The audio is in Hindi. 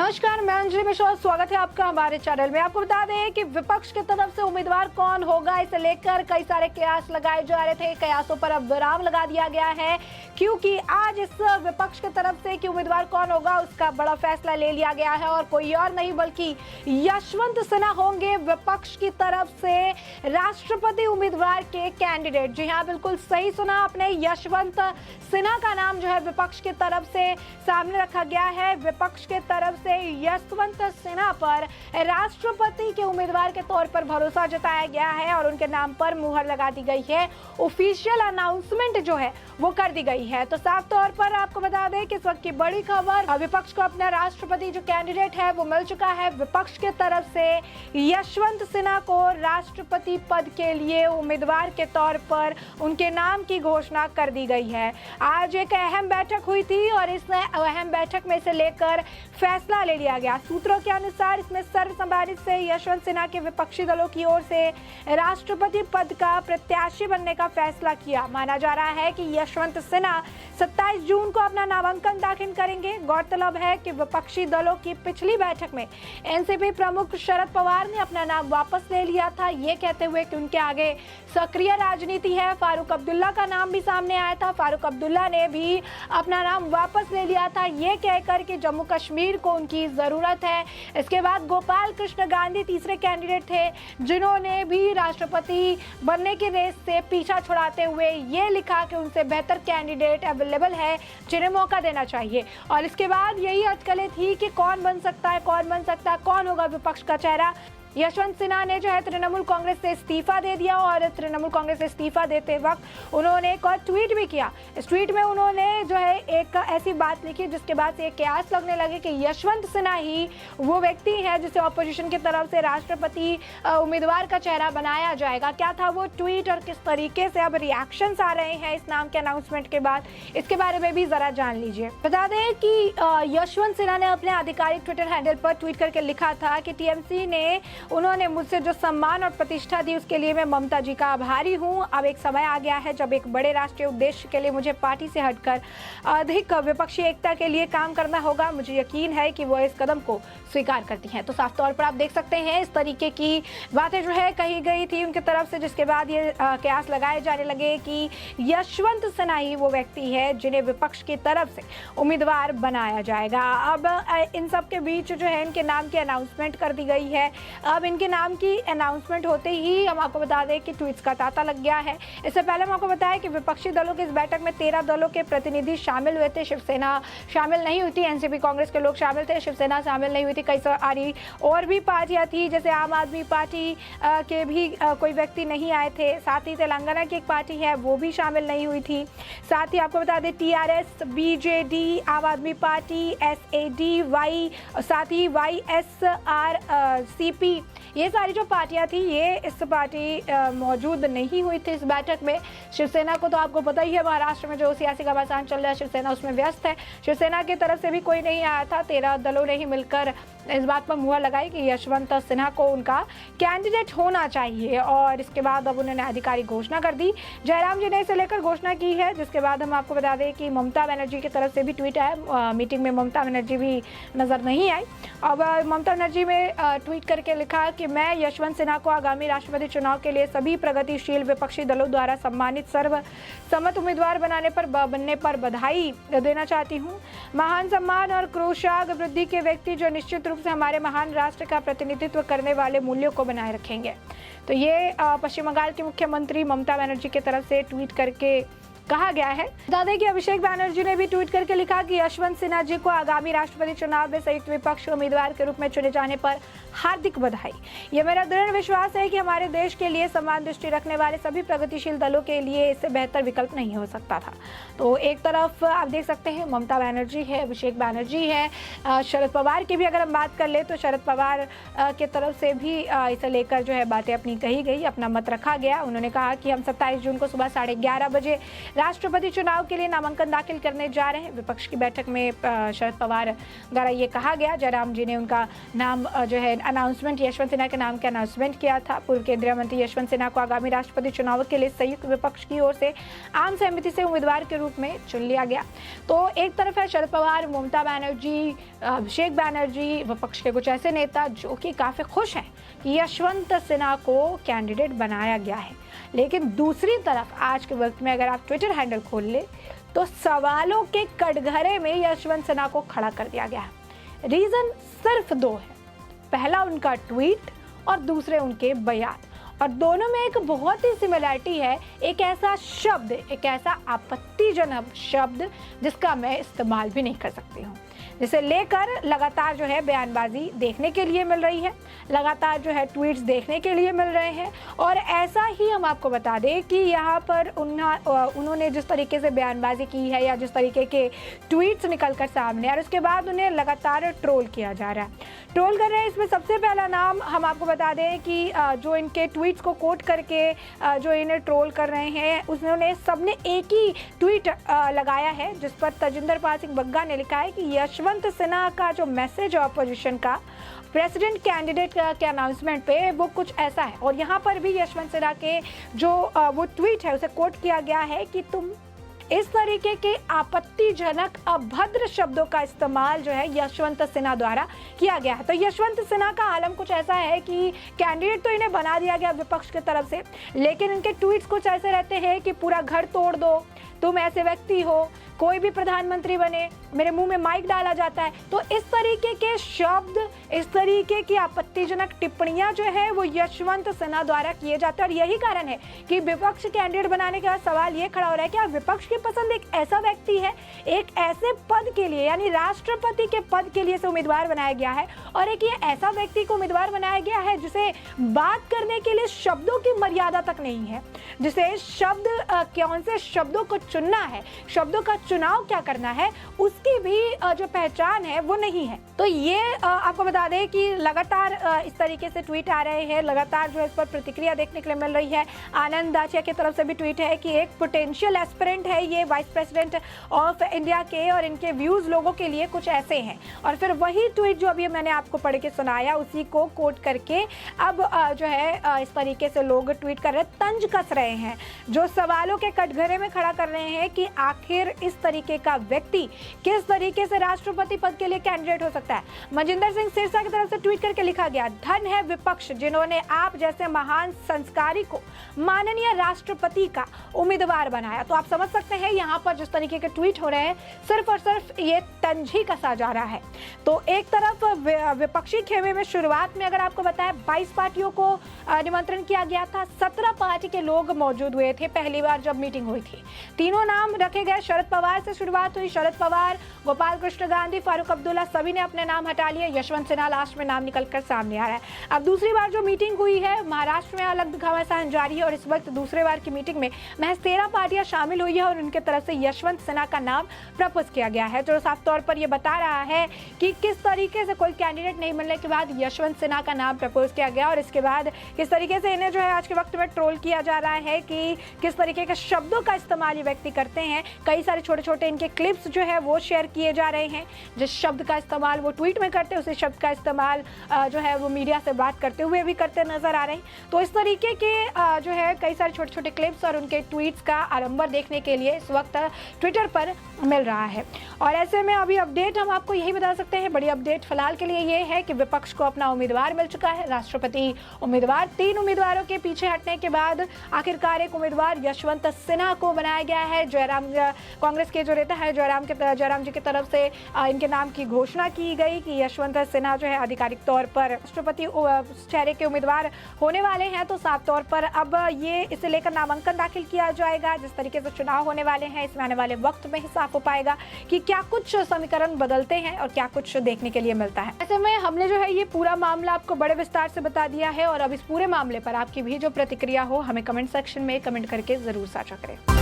नमस्कार, मैं अंजलि मिश्रा। स्वागत है आपका हमारे चैनल में। आपको बता दें कि विपक्ष की तरफ से उम्मीदवार कौन होगा, इसे लेकर कई सारे कयास लगाए जा रहे थे। कयासों पर अब विराम लगा दिया गया है, क्योंकि आज इस विपक्ष की तरफ से कि उम्मीदवार कौन होगा उसका बड़ा फैसला ले लिया गया है और कोई और नहीं बल्कि यशवंत सिन्हा होंगे विपक्ष की तरफ से राष्ट्रपति उम्मीदवार के कैंडिडेट। जी हाँ, बिल्कुल सही सुना आपने, यशवंत सिन्हा का नाम जो है विपक्ष की तरफ से सामने रखा गया है। विपक्ष के तरफ से यशवंत सिन्हा पर राष्ट्रपति के उम्मीदवार के तौर पर भरोसा जताया गया है और उनके नाम पर मुहर लगा दी गई है। ऑफिशियल अनाउंसमेंट जो है वो कर दी गई है। तो साफ तौर पर आपको बता दें कि इस वक्त की बड़ी खबर, विपक्ष को अपना राष्ट्रपति जो कैंडिडेट है वो मिल चुका है। विपक्ष के तरफ से यशवंत सिन्हा को राष्ट्रपति पद के लिए उम्मीदवार के तौर पर उनके नाम की घोषणा कर दी गई है। आज एक अहम बैठक हुई थी और इस अहम बैठक में से लेकर फैसला ले लिया गया। सूत्रों के अनुसार इसमें सर्वसम्मति से यशवंत सिन्हा के विपक्षी दलों की ओर से राष्ट्रपति पद का प्रत्याशी बनने का फैसला किया। माना जा रहा है कि यशवंत सिन्हा 27 जून को अपना नामांकन दाखिल करेंगे। गौरतलब है कि विपक्षी दलों की पिछली बैठक में एनसीपी प्रमुख शरद पवार ने अपना नाम वापस ले लिया था, ये कहते हुए कि उनके आगे सक्रिय राजनीति है। फारूक अब्दुल्ला का नाम भी सामने आया था। फारूक अब्दुल्ला ने भी अपना नाम वापस ले लिया था, ये कहकर कि जम्मू कश्मीर को उनकी जरूरत है। इसके बाद गोपाल कृष्ण गांधी तीसरे कैंडिडेट थे, जिन्होंने भी राष्ट्रपति बनने की रेस से पीछा छुड़ाते हुए ये लिखा कि उनसे बेहतर कैंडिडेट अवेलेबल है, जिन्हें मौका देना चाहिए। और इसके बाद यही अटकलें थी कि कौन बन सकता है, कौन होगा विपक्ष का चेहरा। यशवंत सिन्हा ने जो है तृणमूल कांग्रेस से इस्तीफा दे दिया और तृणमूल कांग्रेस से इस्तीफा देते वक्त उन्होंने एक और ट्वीट भी किया। इस ट्वीट में उन्होंने जो है एक ऐसी बात लिखी जिसके बाद से एक कयास लगने लगे कि यशवंत सिन्हा ही वो व्यक्ति है जिसे ऑपोजिशन की तरफ से राष्ट्रपति उम्मीदवार का चेहरा बनाया जाएगा। क्या था वो ट्वीट और किस तरीके से अब रिएक्शंस आ रहे हैं इस नाम के अनाउंसमेंट के बाद, इसके बारे में भी जरा जान लीजिए। बता दें कि यशवंत सिन्हा ने अपने आधिकारिक ट्विटर हैंडल पर ट्वीट करके लिखा था कि टीएमसी ने उन्होंने मुझसे जो सम्मान और प्रतिष्ठा दी उसके लिए मैं ममता जी का आभारी हूं। अब एक समय आ गया है जब एक बड़े राष्ट्रीय उद्देश्य के लिए मुझे पार्टी से हटकर अधिक विपक्षी एकता के लिए काम करना होगा। मुझे यकीन है कि वो इस कदम को स्वीकार करती हैं। तो साफ तौर पर आप देख सकते हैं इस तरीके की बातें जो है कही गई थी उनकी तरफ से, जिसके बाद ये कयास लगाए जाने लगे कि यशवंत सिन्हा ही वो व्यक्ति है जिन्हें विपक्ष की तरफ से उम्मीदवार बनाया जाएगा। अब इन सब के बीच जो है इनके नाम की अनाउंसमेंट कर दी गई है। अब इनके नाम की अनाउंसमेंट होते ही हम आपको बता दें कि ट्वीट्स का तांता लग गया है। इससे पहले हम आपको बताया कि विपक्षी दलों की इस बैठक में 13 दलों के प्रतिनिधि शामिल हुए थे। शिवसेना शामिल नहीं हुई थी, एनसीपी कांग्रेस के लोग शामिल थे, शिवसेना शामिल नहीं हुई थी। कई सारी और भी पार्टियां थी, जैसे आम आदमी पार्टी के भी कोई व्यक्ति नहीं आए थे। साथ ही तेलंगाना की एक पार्टी है वो भी शामिल नहीं हुई थी। साथ ही आपको बता दें टीआरएस, बीजेडी, आम आदमी पार्टी, एसएडी, साथ ही वाईएसआरसीपी, ये सारी जो पार्टियां थी ये इस पार्टी मौजूद नहीं हुई थी इस बैठक में। शिवसेना को तो आपको पता ही है, महाराष्ट्र में जो सियासी घमासान चल रहा है शिवसेना उसमें व्यस्त है। शिवसेना की तरफ से भी कोई नहीं आया था। 13 दलों ने ही मिलकर इस बात पर मुहर लगाई कि यशवंत सिन्हा को उनका कैंडिडेट होना चाहिए और इसके बाद अब उन्होंने आधिकारिक घोषणा कर दी। जयराम जी ने इसे लेकर घोषणा की है, जिसके बाद हम आपको बता दें कि ममता बनर्जी की तरफ से भी ट्वीट आया। मीटिंग में ममता बनर्जी भी नजर नहीं आई। अब ममता बनर्जी में ट्वीट करके लिखा कि मैं यशवंत सिन्हा को आगामी राष्ट्रपति चुनाव के लिए सभी प्रगतिशील विपक्षी दलों द्वारा सम्मानित सर्वसम्मत उम्मीदवार बनने पर बधाई देना चाहती हूँ। महान सम्मान और क्रोशाग वृद्धि के व्यक्ति जो निश्चित रूप से हमारे महान राष्ट्र का प्रतिनिधित्व करने वाले मूल्यों को बनाए रखेंगे। तो ये पश्चिम बंगाल की मुख्यमंत्री ममता बनर्जी की तरफ से ट्वीट करके कहा गया है। बता दें कि अभिषेक बैनर्जी ने भी ट्वीट करके लिखा कि यशवंत सिन्हा जी को आगामी राष्ट्रपति चुनाव में संयुक्त विपक्ष उम्मीदवार के रूप में चुने जाने पर हार्दिक बधाई। यह मेरा दृढ़ विश्वास है कि हमारे देश के लिए समान दृष्टि रखने वाले सभी प्रगतिशील दलों के लिए इससे बेहतर विकल्प नहीं हो सकता था। तो एक तरफ आप देख सकते हैं ममता बनर्जी है, अभिषेक बैनर्जी है, शरद पवार की भी अगर हम बात कर ले तो शरद पवार की तरफ से भी इसे लेकर जो है बातें अपनी कही गई, अपना मत रखा गया। उन्होंने कहा कि हम 27 जून को सुबह 11:30 बजे राष्ट्रपति चुनाव के लिए नामांकन दाखिल करने जा रहे हैं। विपक्ष की बैठक में शरद पवार द्वारा ये कहा गया, जयराम जी ने उनका नाम जो है अनाउंसमेंट, यशवंत सिन्हा के नाम का अनाउंसमेंट किया था। पूर्व केंद्रीय मंत्री यशवंत सिन्हा को आगामी राष्ट्रपति चुनाव के लिए संयुक्त विपक्ष की ओर से आम सहमति से उम्मीदवार के रूप में चुन लिया गया। तो एक तरफ है शरद पवार, ममता बनर्जी, अभिषेक बनर्जी, विपक्ष के कुछ ऐसे नेता जो कि काफ़ी खुश हैं कि यशवंत सिन्हा को कैंडिडेट बनाया गया है। लेकिन दूसरी तरफ आज के वक्त में अगर आप ट्विटर हैंडल खोल ले तो सवालों के कटघरे में यशवंत सिन्हा को खड़ा कर दिया गया है। रीज़न सिर्फ दो है, पहला उनका ट्वीट और दूसरे उनके बयान, और दोनों में एक बहुत ही सिमिलरिटी है। एक ऐसा शब्द, एक ऐसा आपत्तिजनक शब्द जिसका मैं इस्तेमाल भी नहीं कर सकती हूँ, जिसे लेकर लगातार जो है बयानबाजी देखने के लिए मिल रही है, लगातार जो है ट्वीट्स देखने के लिए मिल रहे हैं। और ऐसा ही हम आपको बता दें कि यहाँ पर उन्होंने जिस तरीके से बयानबाजी की है या जिस तरीके के ट्वीट्स निकल कर सामने, और उसके बाद उन्हें लगातार ट्रोल किया जा रहा है, ट्रोल कर रहे हैं। इसमें सबसे पहला नाम हम आपको बता दें कि जो इनके ट्वीट्स को कोट करके जो इन्हें ट्रोल कर रहे हैं, उन्होंने सबने एक ही ट्वीट लगाया है जिस पर तजिंदर पाल सिंह बग्गा ने लिखा है कि यशवंत सिन्हा का जो मैसेज ऑपोजिशन का प्रेसिडेंट कैंडिडेट के अनाउंसमेंट पे वो कुछ ऐसा है। और यहाँ पर भी यशवंत सिन्हा के जो वो ट्वीट है उसे कोट किया गया है कि तुम इस तरीके के आपत्तिजनक अभद्र शब्दों का इस्तेमाल जो है यशवंत सिन्हा द्वारा किया गया है। तो यशवंत सिन्हा का आलम कुछ ऐसा है कि कैंडिडेट तो इन्हें बना दिया गया विपक्ष की तरफ से, लेकिन इनके ट्वीट्स कुछ ऐसे रहते हैं कि पूरा घर तोड़ दो, तुम ऐसे व्यक्ति हो, कोई भी प्रधानमंत्री बने, मेरे मुंह में माइक डाला जाता है। तो इस तरीके के शब्द, इस तरीके की आपत्तिजनक टिप्पणियां जो है वो यशवंत सिन्हा द्वारा किए जाते हैं। और यही कारण है कि विपक्ष कैंडिडेट बनाने के बाद सवाल ये खड़ा हो रहा है कि विपक्ष की पसंद एक ऐसा व्यक्ति है, एक ऐसे पद के लिए यानी राष्ट्रपति के पद के लिए से उम्मीदवार बनाया गया है, और एक ये ऐसा व्यक्ति को उम्मीदवार बनाया गया है जिसे बात करने के लिए शब्दों की मर्यादा तक नहीं है, जिसे शब्द कौन से शब्दों को चुनना है, शब्दों का चुनाव क्या करना है, उसकी भी जो पहचान है वो नहीं है। तो ये आपको बता दें कि लगातार इस तरीके से ट्वीट आ रहे हैं, लगातार जो है इस पर प्रतिक्रिया देखने के लिए मिल रही है। आनंद दाचिया की तरफ से भी ट्वीट है कि एक पोटेंशियल एस्पिरेंट है ये वाइस प्रेसिडेंट ऑफ इंडिया के, और इनके व्यूज लोगों के लिए कुछ ऐसे हैं। और फिर वही ट्वीट जो अभी मैंने आपको पढ़ के सुनाया उसी को कोट करके अब जो है इस तरीके से लोग ट्वीट कर रहे हैं, तंज कस रहे हैं, जो सवालों के कटघरे में खड़ा कर रहे हैं कि आखिर इस तरीके का व्यक्ति किस तरीके से राष्ट्रपति पद के लिए कैंडिडेट हो सकता है। मनजिंदर सिंह सिरसा की तरफ से ट्वीट करके लिखा गया, धन है विपक्ष जिन्होंने आप जैसे महान संस्कारी को माननीय राष्ट्रपति का उम्मीदवार बनाया। तो आप समझ सकते हैं यहाँ पर जिस तरीके के ट्वीट हो रहे हैं सिर्फ और सिर्फ ये तंज ही कसा जा रहा है। तो एक तरफ विपक्षी खेमे में शुरुआत में अगर आपको बताया 22 पार्टियों को निमंत्रण किया गया था, 17 पार्टी के लोग मौजूद हुए थे पहली बार जब मीटिंग हुई थी। तीनों नाम रखे गए, शरद पवार से शुरुआत हुई, शरद पवार, गोपाल कृष्ण गांधी, फारूक अब्दुल्ला, सभी ने अपने नाम हटा लिए, यशवंत सिन्हा लास्ट में नाम निकलकर सामने आ रहा है। अब दूसरी बार जो मीटिंग हुई है महाराष्ट्र में अलग घमासान जारी है, और इस वक्त दूसरे बार की मीटिंग में महज 13 पार्टियां शामिल हुई है और उनके तरफ से यशवंत सिन्हा का नाम प्रपोज किया गया है, जो साफ तौर पर यह बता रहा है कि किस तरीके से कोई कैंडिडेट नहीं मिलने के बाद यशवंत सिन्हा का नाम प्रपोज किया गया, और इसके बाद किस तरीके से इन्हें जो है आज के वक्त में ट्रोल किया जा रहा है कि किस तरीके के शब्दों का इस्तेमाल ये व्यक्ति करते हैं। कई सारे छोटे छोटे इनके क्लिप्स जो है वो शेयर किए जा रहे हैं, जिस शब्द का इस्तेमाल वो ट्वीट में करते हैं उसी शब्द का इस्तेमाल जो है वो मीडिया से बात करते हुए भी करते नजर आ रहे हैं। तो इस तरीके के जो है कई सारे छोटे छोटे क्लिप्स और उनके ट्वीट्स का आडंबर देखने के लिए इस वक्त ट्विटर पर मिल रहा है। और ऐसे में अभी अपडेट हम आपको यही बता सकते हैं, बड़ी अपडेट फिलहाल के लिए ये है कि विपक्ष को अपना उम्मीदवार मिल चुका है, राष्ट्रपति उम्मीदवार। 3 उम्मीदवारों के पीछे हटने के बाद आखिरकार एक उम्मीदवार यशवंत सिन्हा को बनाया गया है। जयराम कांग्रेस के जो नेता है जयराम जी की तरफ से इनके नाम की घोषणा की गई कि यशवंत सिन्हा जो है आधिकारिक तौर पर राष्ट्रपति चेहरे के उम्मीदवार होने वाले हैं। तो साफ तौर पर अब ये इसे लेकर नामांकन दाखिल किया जाएगा। जिस तरीके से चुनाव होने वाले हैं इसमें आने वाले वक्त में ही साफ हो पाएगा कि क्या कुछ समीकरण बदलते हैं और क्या कुछ देखने के लिए मिलता है। ऐसे में हमने जो है ये पूरा मामला आपको बड़े विस्तार से बता दिया है, और अब इस पूरे मामले पर आपकी भी जो प्रतिक्रिया हो हमें कमेंट सेक्शन में कमेंट करके जरूर साझा करें।